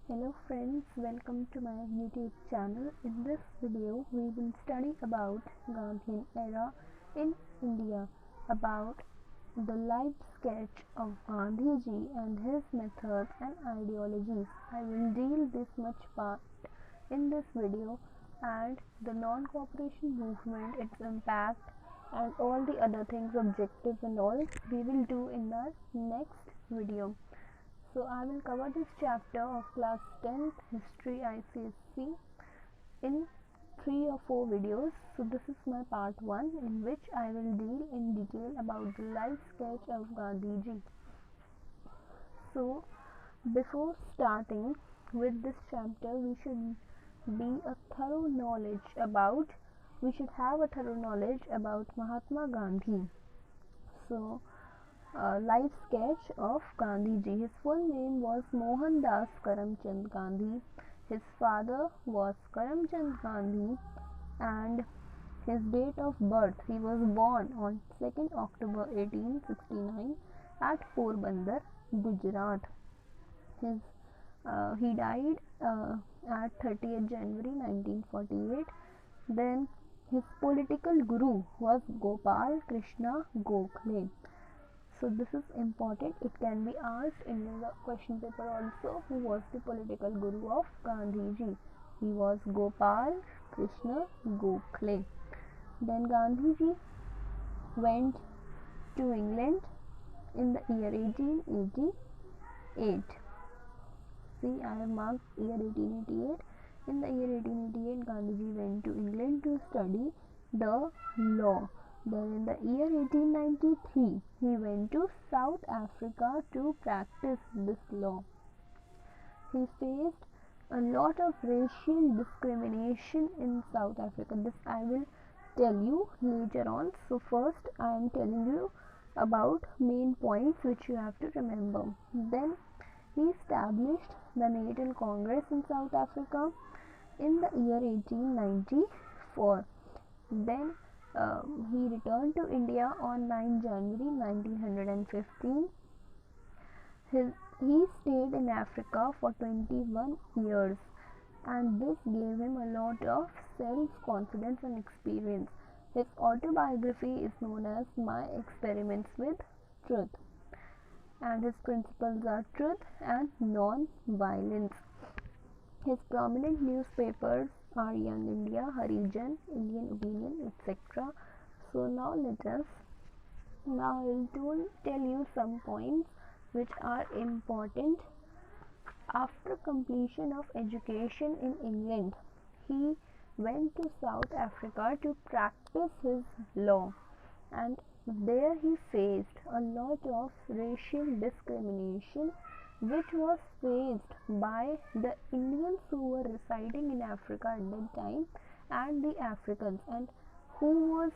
Hello friends, welcome to my YouTube channel. In this video, we will study about Gandhian era in India, about the life sketch of Gandhiji and his methods and ideologies. I will deal this much part in this video, and the non-cooperation movement, its impact, and all the other things, objectives and all, we will do in our next video. So I will cover this chapter of class 10th history ICSC in 3 or 4 videos. So this is my part 1, in which I will deal in detail about the life sketch of Gandhiji. So before starting with this chapter, we should have a thorough knowledge about Mahatma Gandhi. So life sketch of Gandhiji. His full name was Mohandas Karamchand Gandhi. His father was Karamchand Gandhi, and his date of birth, he was born on 2nd October 1869 at Porbandar, Gujarat. He died at 30th January 1948. Then his political guru was Gopal Krishna Gokhale. So this is important. It can be asked in the question paper also. Who was the political guru of Gandhiji? He was Gopal Krishna Gokhale. Then Gandhiji went to England in the year 1888. See, I have marked year 1888. In the year 1888, Gandhiji went to England to study the law. Then in the year 1893, he went to South Africa to practice this law. He faced a lot of racial discrimination in South Africa. This I will tell you later on. So first I am telling you about main points which you have to remember. Then he established the Natal Congress in South Africa in the year 1894. Then he returned to India on 9 January 1915. He stayed in Africa for 21 years, and this gave him a lot of self-confidence and experience. His autobiography is known as My Experiments with Truth, and his principles are truth and non-violence. His prominent newspapers are Young India, Harijan, Indian Opinion, etc. So now I will tell you some points which are important. After completion of education in England, he went to South Africa to practice his law, and there he faced a lot of racial discrimination which was faced by the Indians who were residing in Africa at that time and the Africans. And who was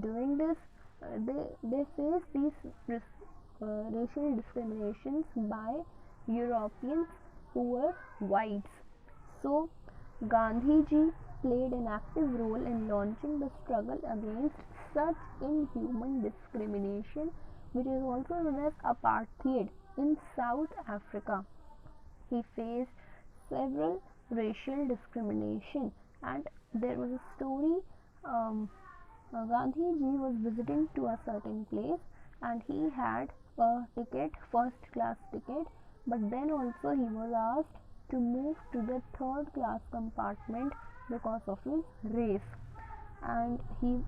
doing this? They faced these racial discriminations by Europeans who were whites. So Gandhiji played an active role in launching the struggle against such inhuman discrimination, which is also known as apartheid in South Africa. He faced several racial discrimination, and there was a story. Gandhiji was visiting to a certain place, and he had a ticket, first class ticket, but then also he was asked to move to the third class compartment because of his race, and he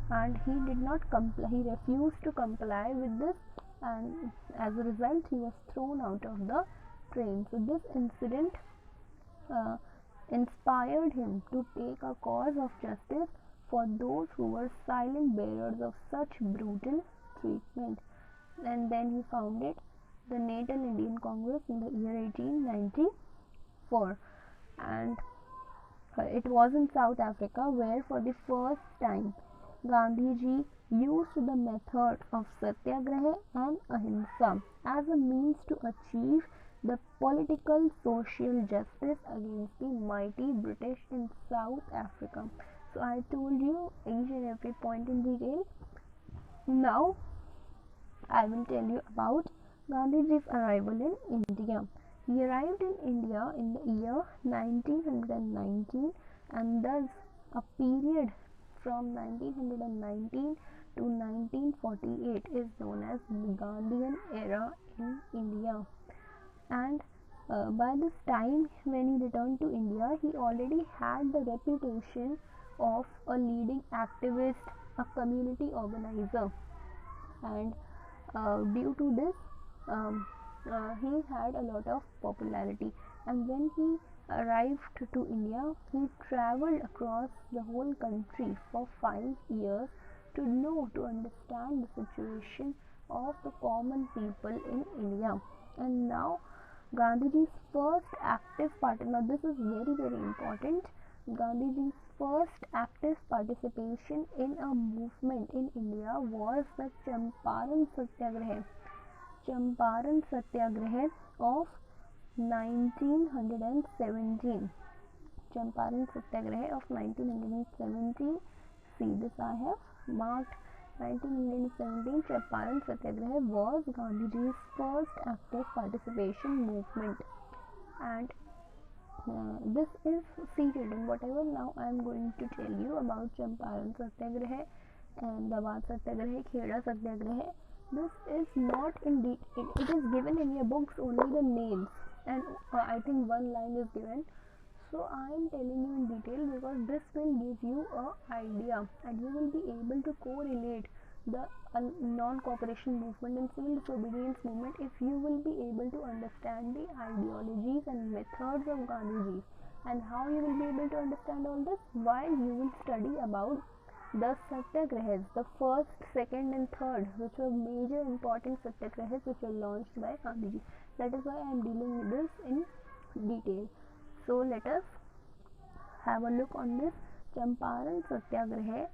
did not comply. He refused to comply with this, and as a result he was thrown out of the train. So this incident inspired him to take a cause of justice for those who were silent bearers of such brutal treatment. And then he founded the Natal Indian Congress in the year 1894, and it was in South Africa where for the first time Gandhiji used the method of satyagraha and ahimsa as a means to achieve the political social justice against the mighty British in South Africa. So I told you each and every point in detail. Now I will tell you about Gandhiji's arrival in India. He arrived in India in the year 1919, and thus a period from 1919 to 1948 is known as the Gandhian era in India. And by this time, when he returned to India, he already had the reputation of a leading activist, a community organizer, and due to this, he had a lot of popularity. And when he arrived to India, he traveled across the whole country for 5 years to understand the situation of the common people in India. And now Gandhiji's first active part, now this is very very important, Gandhiji's first active participation in a movement in India was the Champaran Satyagraha of 1917. Champaran Satyagraha of 1917. See, this I have marked. 1917 Champaran Satyagraha was Gandhiji's first active participation movement, and this is seated in whatever now I am going to tell you about Champaran Satyagraha, Ahmedabad Satyagraha, Kheda Satyagraha. This is not in detail. It is given in your books only the names, and I think one line is given. So I am telling you in detail because this will give you a idea, and you will be able to correlate the non-cooperation movement and civil disobedience movement if you will be able to understand the ideologies and methods of Gandhiji. And how you will be able to understand all this? While you will study about the satyagrahas, the first, second and third, which were major important satyagrahas which were launched by Gandhiji. That is why I am dealing with this in detail. So let us have a look on this. Champaran Satyagraha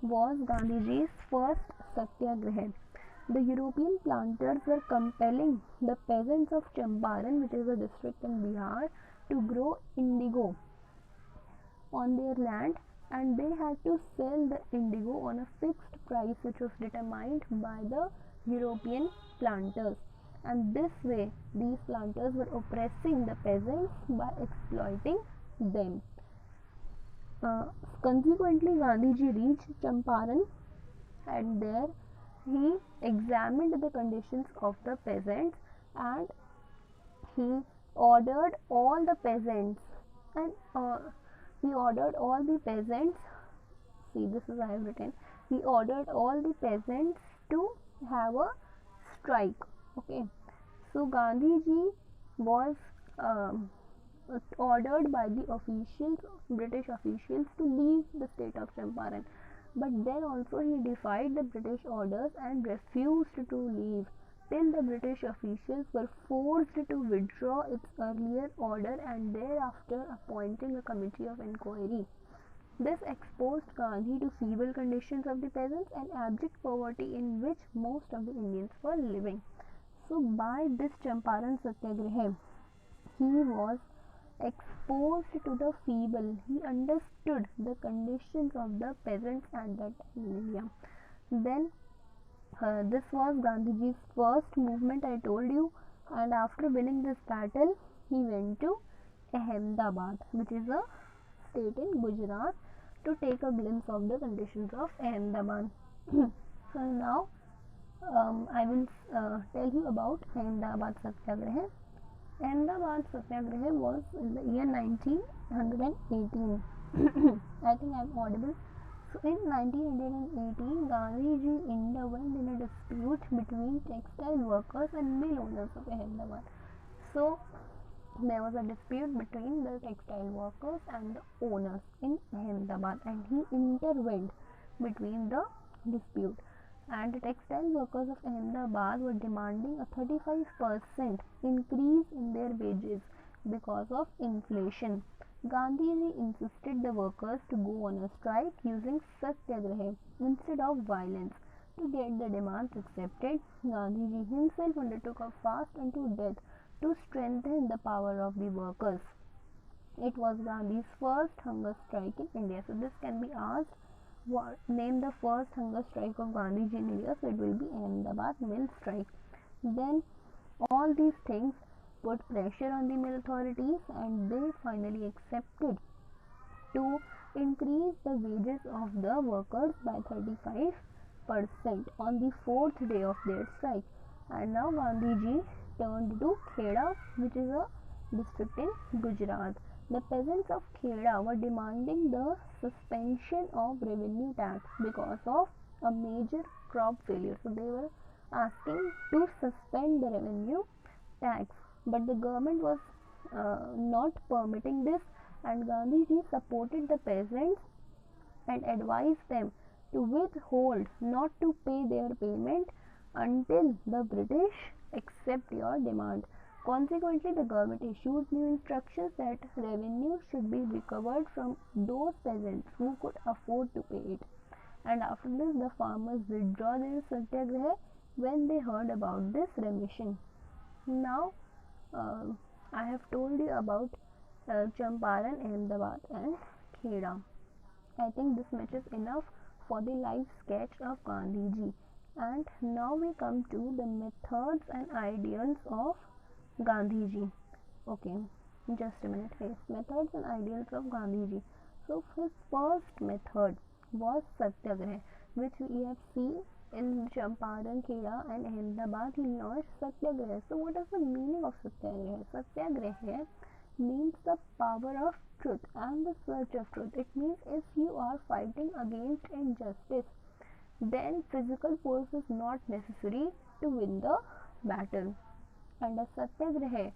was Gandhiji's first satyagraha. The European planters were compelling the peasants of Champaran, which is a district in Bihar, to grow indigo on their land, and they had to sell the indigo on a fixed price which was determined by the European planters. And this way these planters were oppressing the peasants by exploiting them. Consequently, Gandhiji reached Champaran, and there he examined the conditions of the peasants, and he ordered all the peasants and he ordered all the peasants see, this is I have written, he ordered all the peasants to have a strike. Okay, so Gandhiji was ordered by the officials, British officials, to leave the state of Champaran, but then also he defied the British orders and refused to leave till the British officials were forced to withdraw its earlier order and thereafter appointing a committee of inquiry. This exposed Gandhi to feeble conditions of the peasants and abject poverty in which most of the Indians were living. So by this Champaran Satyagraha, he was exposed to the feeble. He understood the conditions of the peasants at that time in India. Then this was Gandhiji's first movement, I told you, and after winning this battle, he went to Ahmedabad, which is a state in Gujarat, to take a glimpse of the conditions of Ahmedabad. So now I will tell you about Ahmedabad Satyagraha. Ahmedabad Satyagraha was in the year 1918. I think I am audible. So in 1918, Gandhiji intervened in a dispute between textile workers and mill owners of Ahmedabad. So there was a dispute between the textile workers and the owners in Ahmedabad, and he intervened between the dispute. And the textile workers of Ahmedabad were demanding a 35% increase in their wages because of inflation. Gandhiji insisted the workers to go on a strike using satyagraha instead of violence. To get the demands accepted, Gandhiji himself undertook a fast unto death to strengthen the power of the workers. It was Gandhi's first hunger strike in India. So this can be asked, name the first hunger strike of Gandhiji in India. So it will be Ahmedabad mill strike. Then all these things put pressure on the mill authorities, and they finally accepted to increase the wages of the workers by 35% on the fourth day of their strike. And now Gandhiji turned to Kheda, which is a district in Gujarat. The peasants of Kheda were demanding the suspension of revenue tax because of a major crop failure. So they were asking to suspend the revenue tax, but the government was not permitting this, and Gandhiji supported the peasants and advised them to withhold not to pay their payment until the British accept your demand. Consequently, the government issued new instructions that revenue should be recovered from those peasants who could afford to pay it. And after this, the farmers withdraw their satyagraha when they heard about this remission. Now, uh, I have told you about Champaran, Ahmedabad, and Kheda. I think this much is enough for the life sketch of Gandhiji. And now we come to the methods and ideals of Gandhiji. Okay, just a minute. Yes, methods and ideals of Gandhiji. So his first method was Satyagraha, which we have seen in Champaran, Kheda, and Ahmedabad. He launched Satyagraha. So what is the meaning of Satyagraha? Satyagraha means the power of truth and the search of truth. It means if you are fighting against injustice, then physical force is not necessary to win the battle. And a satyagrahi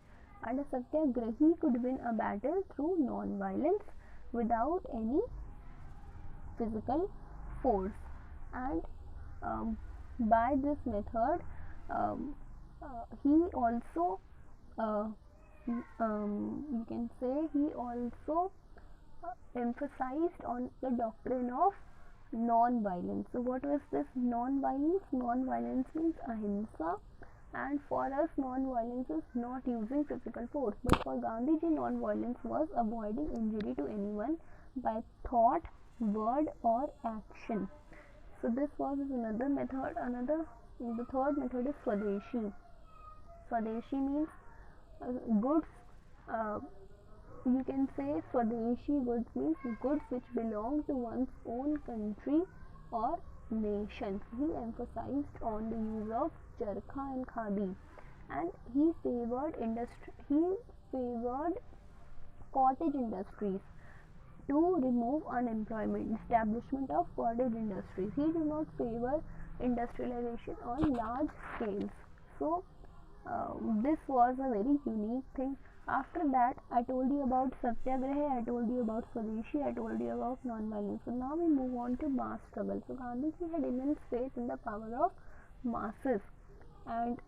could win a battle through non-violence without any physical force. And by this method, he also you can say he also emphasized on the doctrine of non-violence. So what was this non-violence? Non-violence means ahimsa, and for us non-violence is not using physical force, but for Gandhiji non-violence was avoiding injury to anyone by thought, word or action. So this was another method. The third method is Swadeshi. Swadeshi means goods, you can say Swadeshi goods means goods which belong to one's own country or nation. He emphasized on the use of charkha and khadi, and he favored cottage industries to remove unemployment, establishment of cottage industries. He did not favor industrialization on large scales. So this was a very unique thing. After that, I told you about Satyagraha, I told you about Swadeshi, I told you about non-violence. So now we move on to mass struggle. So Gandhiji had immense faith in the power of masses, and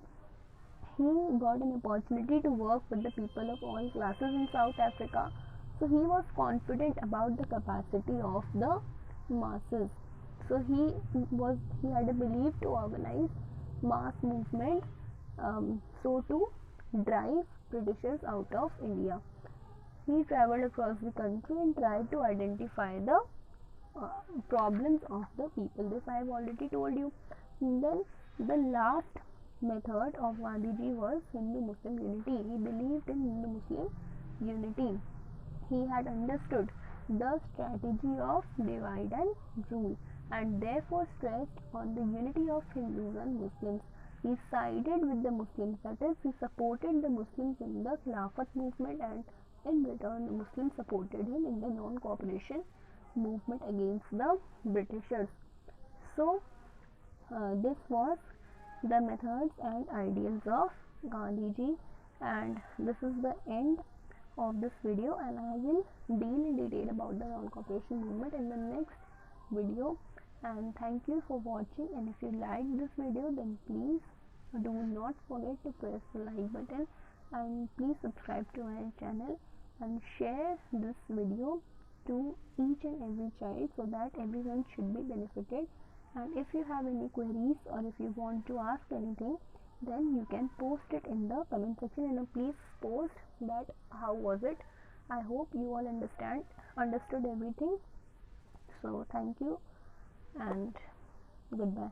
he got an opportunity to work with the people of all classes in South Africa. So he was confident about the capacity of the masses. So he had a belief to organize mass movements, so to drive Britishers out of India. He traveled across the country and tried to identify the problems of the people. This I have already told you. And then the last method of Gandhiji was Hindu-Muslim unity. He believed in Hindu-Muslim unity. He had understood the strategy of divide and rule, and therefore stressed on the unity of Hindus and Muslims. He sided with the Muslims, that is, he supported the Muslims in the Khilafat movement, and in return the Muslims supported him in the non-cooperation movement against the Britishers. So this was the methods and ideals of Gandhiji, and this is the end of this video, and I will deal in detail about the non-cooperation movement in the next video. And thank you for watching, and if you like this video, then please do not forget to press the like button, and please subscribe to my channel and share this video to each and every child so that everyone should be benefited. And if you have any queries or if you want to ask anything, then you can post it in the comment section, and please post that how was it. I hope you all understood everything. So thank you and goodbye.